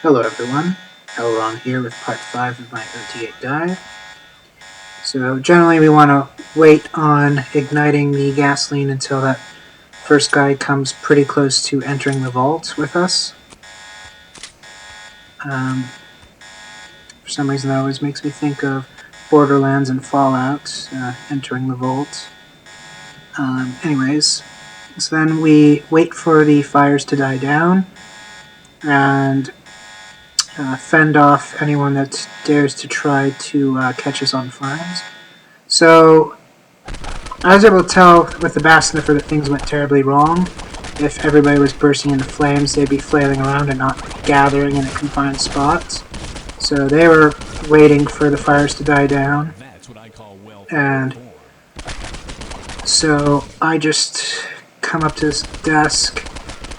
Hello everyone, LRon here with part 5 of my OT8 dive. So generally we want to wait on igniting the gasoline until that first guy comes pretty close to entering the vault with us. For some reason that always makes me think of Borderlands and Fallout, entering the vault. Anyways, so then we wait for the fires to die down and fend off anyone that dares to try to catch us on fires. So I was able to tell with the bass sniffer that things went terribly wrong. If everybody was bursting into flames, they'd be flailing around and not gathering in a confined spot. So they were waiting for the fires to die down. And so I just come up to this desk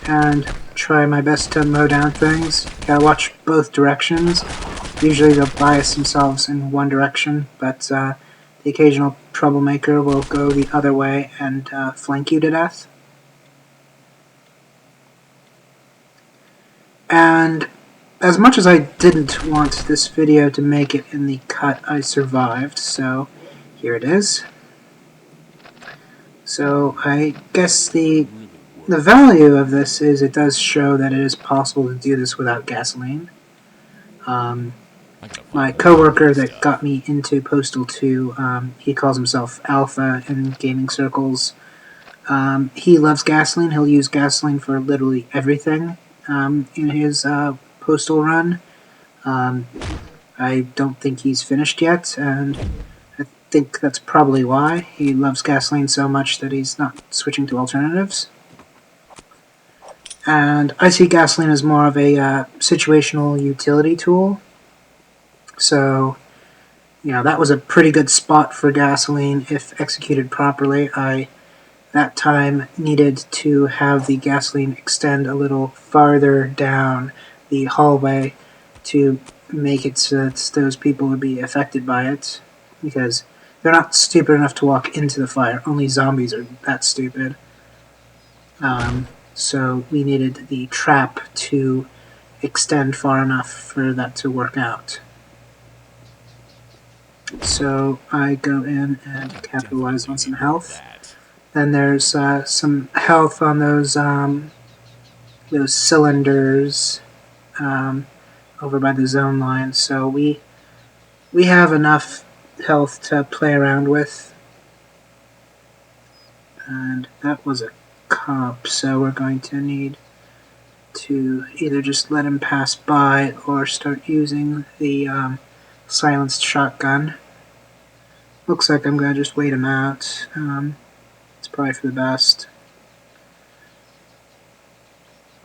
and try my best to mow down things. Gotta watch both directions. Usually they'll bias themselves in one direction, but the occasional troublemaker will go the other way and flank you to death. And as much as I didn't want this video to make it in the cut, I survived, so here it is. So I guess the value of this is it does show that it is possible to do this without gasoline. My coworker that got me into Postal 2, he calls himself Alpha in gaming circles. He loves gasoline. He'll use gasoline for literally everything in his Postal run. I don't think he's finished yet, and I think that's probably why. He loves gasoline so much that he's not switching to alternatives. And I see gasoline as more of a situational utility tool. So, you know, that was a pretty good spot for gasoline if executed properly. I, that time, needed to have the gasoline extend a little farther down the hallway to make it so that those people would be affected by it, because they're not stupid enough to walk into the fire. Only zombies are that stupid. So we needed the trap to extend far enough for that to work out. So I go in and capitalize on some health. Then there's some health on those cylinders over by the zone line. So we have enough health to play around with. And that was a cop, so we're going to need to either just let him pass by or start using the silenced shotgun. Looks like I'm going to just wait him out. It's probably for the best.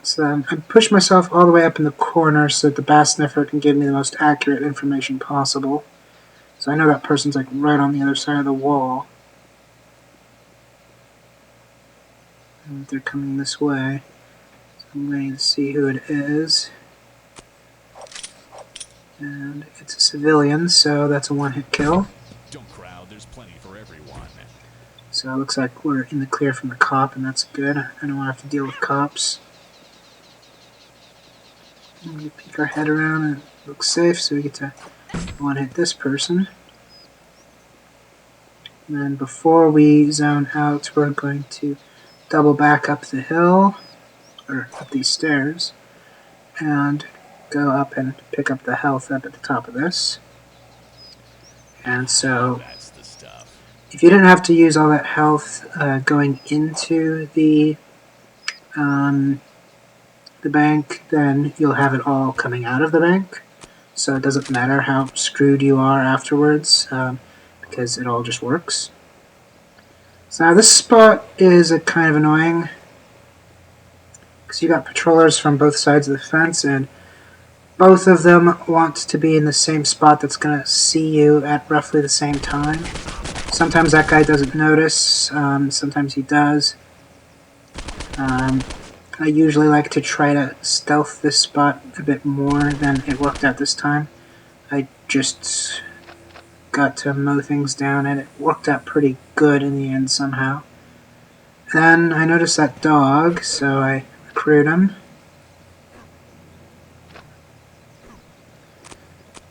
So I push myself all the way up in the corner so that the bass sniffer can give me the most accurate information possible. So I know that person's like right on the other side of the wall. And they're coming this way. So I'm waiting to see who it is. And it's a civilian, so that's a one-hit kill. Don't crowd, there's plenty for everyone. So it looks like we're in the clear from the cop, and that's good. I don't want to have to deal with cops. I'm going to peek our head around and it looks safe, so we get to one-hit this person. And then before we zone out, we're going to double back up the hill, or up these stairs, and go up and pick up the health up at the top of this. And so, if you didn't have to use all that health going into the bank, then you'll have it all coming out of the bank. So it doesn't matter how screwed you are afterwards, because it all just works. So now this spot is kind of annoying, because you got patrollers from both sides of the fence, and both of them want to be in the same spot that's going to see you at roughly the same time. Sometimes that guy doesn't notice, sometimes he does. I usually like to try to stealth this spot a bit more than it worked out this time. I just got to mow things down and it worked out pretty good in the end somehow. Then I noticed that dog, so I recruit him.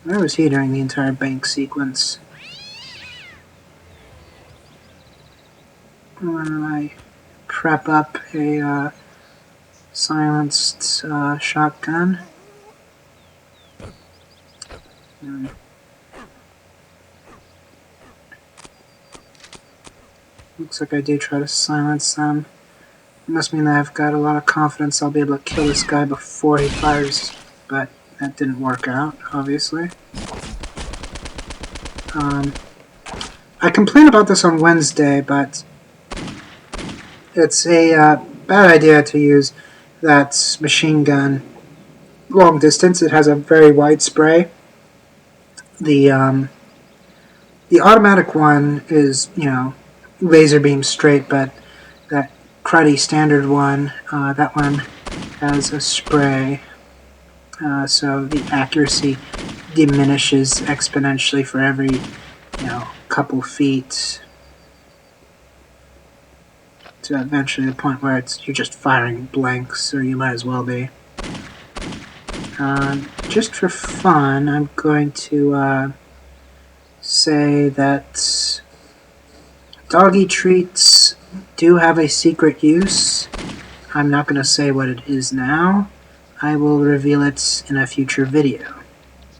Where was he during the entire bank sequence? When I prep up a silenced shotgun. Looks like I do try to silence them. It must mean that I've got a lot of confidence I'll be able to kill this guy before he fires, but that didn't work out, obviously. I complained about this on Wednesday, but it's a bad idea to use that machine gun long distance. It has a very wide spray. The automatic one is, laser beam straight, but that cruddy standard one, that one has a spray, so the accuracy diminishes exponentially for every, couple feet, to eventually the point where you're just firing blanks, or you might as well be. Just for fun, I'm going to say that doggy treats do have a secret use. I'm not going to say what it is now. I will reveal it in a future video.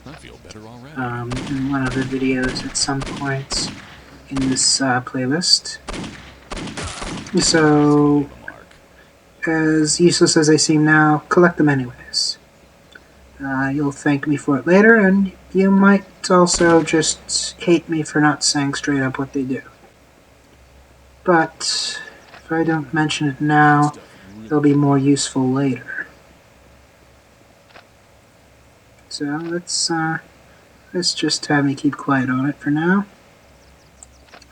I feel better already. In one of the videos at some point in this playlist. So, as useless as they seem now, collect them anyways. You'll thank me for it later, and you might also just hate me for not saying straight up what they do. But if I don't mention it now, they'll be more useful later. So let's just have me keep quiet on it for now.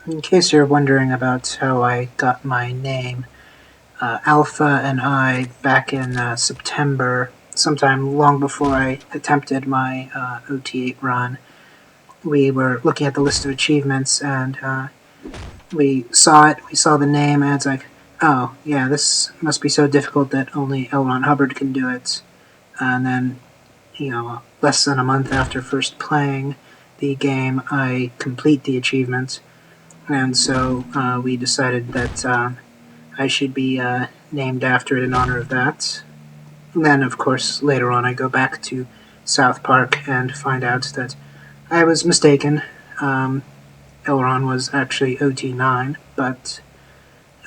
In case you're wondering about how I got my name, Alpha and I, back in September, sometime long before I attempted my OT8 run, we were looking at the list of achievements, and we saw it. We saw the name, and it's like, oh, yeah, this must be so difficult that only LRon Hubbard can do it. And then, less than a month after first playing the game, I complete the achievement. And so we decided that I should be named after it in honor of that. And then, of course, later on I go back to South Park and find out that I was mistaken. LRon was actually OT9, but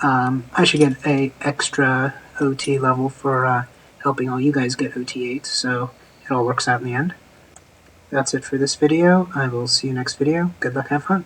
I should get a extra OT level for helping all you guys get OT8, so it all works out in the end. That's it for this video. I will see you next video. Good luck, have fun.